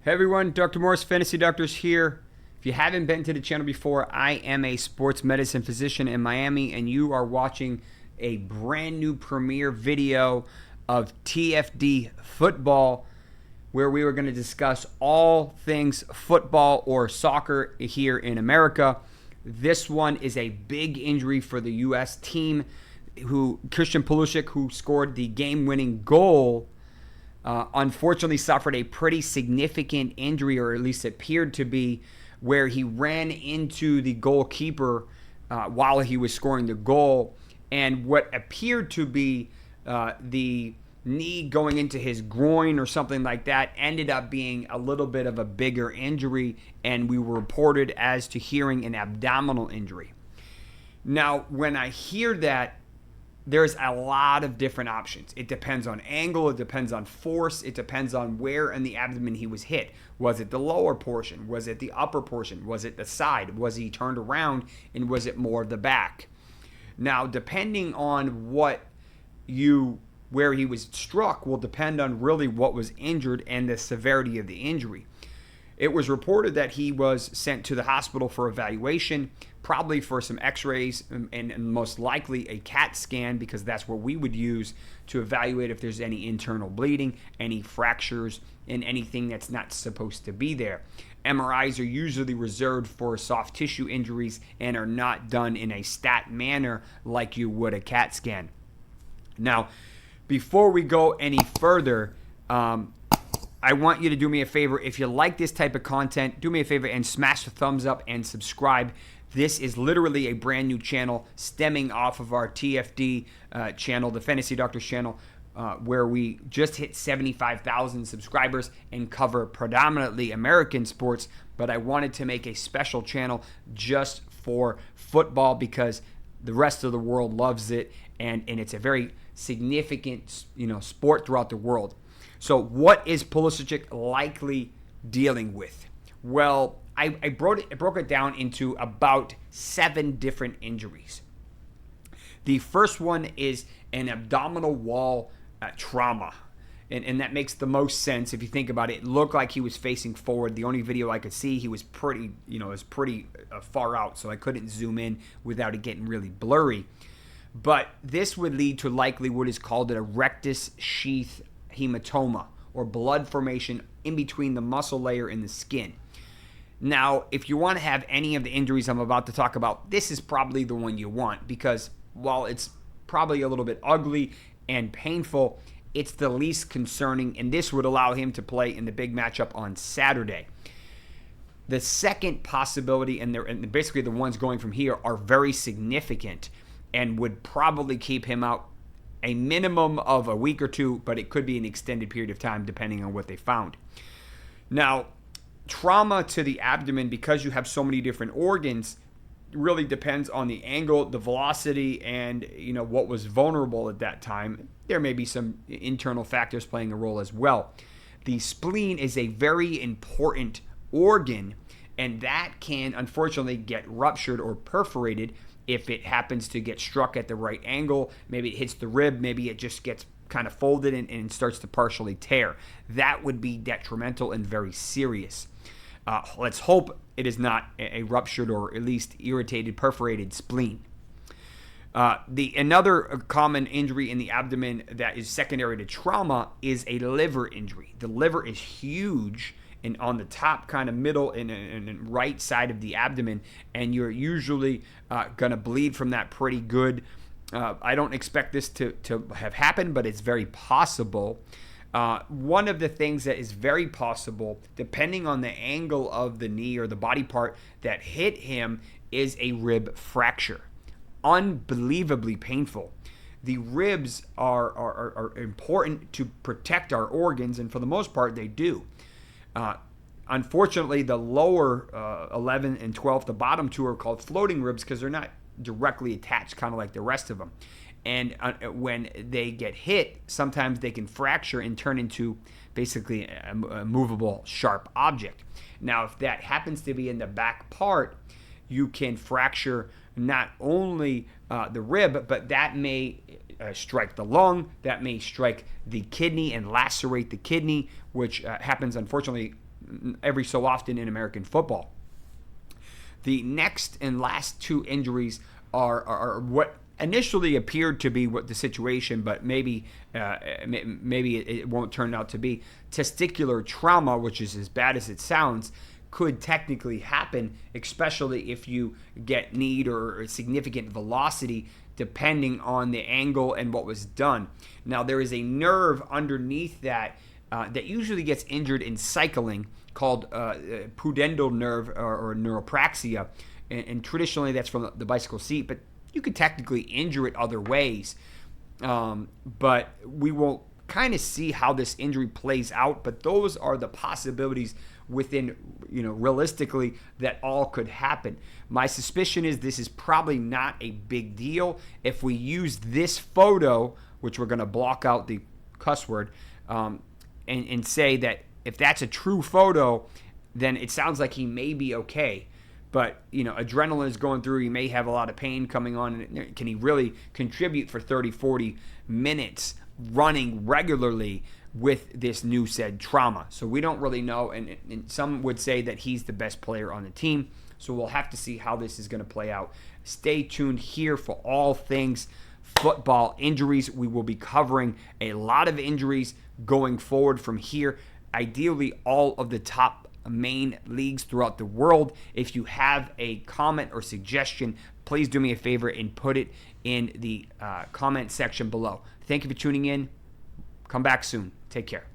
Hey everyone, Dr. Morris, Fantasy Doctors here. If you haven't been to the channel before, I am a sports medicine physician in Miami, and you are watching a brand new premiere video of T.F.D. football, where we were going to discuss all things football or soccer here in America. This one is a big injury for the U.S. team, Christian Pulisic, who scored the game-winning goal, unfortunately suffered a pretty significant injury, or at least appeared to be, where he ran into the goalkeeper while he was scoring the goal, and what appeared to be the knee going into his groin or something like that ended up being a little bit of a bigger injury, and we were reported as to hearing an abdominal injury. Now, when I hear that, there's a lot of different options. It depends on angle, it depends on force, it depends on where in the abdomen he was hit. Was it the lower portion? Was it the upper portion? Was it the side? Was he turned around, and was it more the back? Now, depending on where he was struck will depend on really what was injured and the severity of the injury. It was reported that he was sent to the hospital for evaluation, probably for some x-rays and most likely a CAT scan, because that's what we would use to evaluate if there's any internal bleeding, any fractures, and anything that's not supposed to be there. MRIs are usually reserved for soft tissue injuries and are not done in a stat manner like you would a CAT scan. Now, before we go any further, I want you to do me a favor. If you like this type of content, do me a favor and smash the thumbs up and subscribe. This is literally a brand new channel stemming off of our T.F.D. channel, the Fantasy Doctors channel, where we just hit 75,000 subscribers and cover predominantly American sports. But I wanted to make a special channel just for football because the rest of the world loves it, and it's a very significant sport throughout the world. So what is Pulisic likely dealing with? Well, I broke it down into about 7 different injuries. The first one is an abdominal wall trauma. And that makes the most sense if you think about it. It looked like he was facing forward. The only video I could see, he was pretty far out, so I couldn't zoom in without it getting really blurry. But this would lead to likely what is called a rectus sheath hematoma, or blood formation in between the muscle layer and the skin. Now, if you want to have any of the injuries I'm about to talk about, this is probably the one you want, because while it's probably a little bit ugly and painful, it's the least concerning, and this would allow him to play in the big matchup on Saturday. The second possibility, and basically the ones going from here, are very significant and would probably keep him out a minimum of a week or two, but it could be an extended period of time depending on what they found. Now, trauma to the abdomen, because you have so many different organs, really depends on the angle, the velocity, and what was vulnerable at that time. There may be some internal factors playing a role as well. The spleen is a very important organ, and that can unfortunately get ruptured or perforated if it happens to get struck at the right angle. Maybe it hits the rib, maybe it just gets kind of folded and starts to partially tear. That would be detrimental and very serious. Let's hope it is not a ruptured or at least irritated, perforated spleen. Another common injury in the abdomen that is secondary to trauma is a liver injury. The liver is huge and on the top kind of middle and right side of the abdomen, and you're usually going to bleed from that pretty good. I don't expect this to have happened, but it's very possible. One of the things that is very possible, depending on the angle of the knee or the body part that hit him, is a rib fracture. Unbelievably painful. The ribs are important to protect our organs, and for the most part, they do. Unfortunately, the lower 11 and 12, the bottom 2 are called floating ribs because they're not directly attached, kind of like the rest of them. And when they get hit, sometimes they can fracture and turn into basically a movable, sharp object. Now, if that happens to be in the back part, you can fracture not only the rib, but that may strike the lung, that may strike the kidney and lacerate the kidney, which happens unfortunately every so often in American football. The next and last two injuries are what initially appeared to be what the situation, but maybe it won't turn out to be. Testicular trauma, which is as bad as it sounds, could technically happen, especially if you get need or significant velocity, depending on the angle and what was done. Now, there is a nerve underneath that that usually gets injured in cycling called pudendal nerve or neuropraxia, and traditionally that's from the bicycle seat, but you could technically injure it other ways. But we will kind of see how this injury plays out, but those are the possibilities within, realistically, that all could happen. My suspicion is this is probably not a big deal. If we use this photo, which we're going to block out the cuss word, and say that if that's a true photo, then it sounds like he may be okay. But, adrenaline is going through. He may have a lot of pain coming on. Can he really contribute for 30, 40 minutes running regularly with this new said trauma? So we don't really know. And some would say that he's the best player on the team. So we'll have to see how this is going to play out. Stay tuned here for all things football injuries. We will be covering a lot of injuries going forward from here. Ideally, all of the top main leagues throughout the world. If you have a comment or suggestion, please do me a favor and put it in the comment section below. Thank you for tuning in. Come back soon. Take care.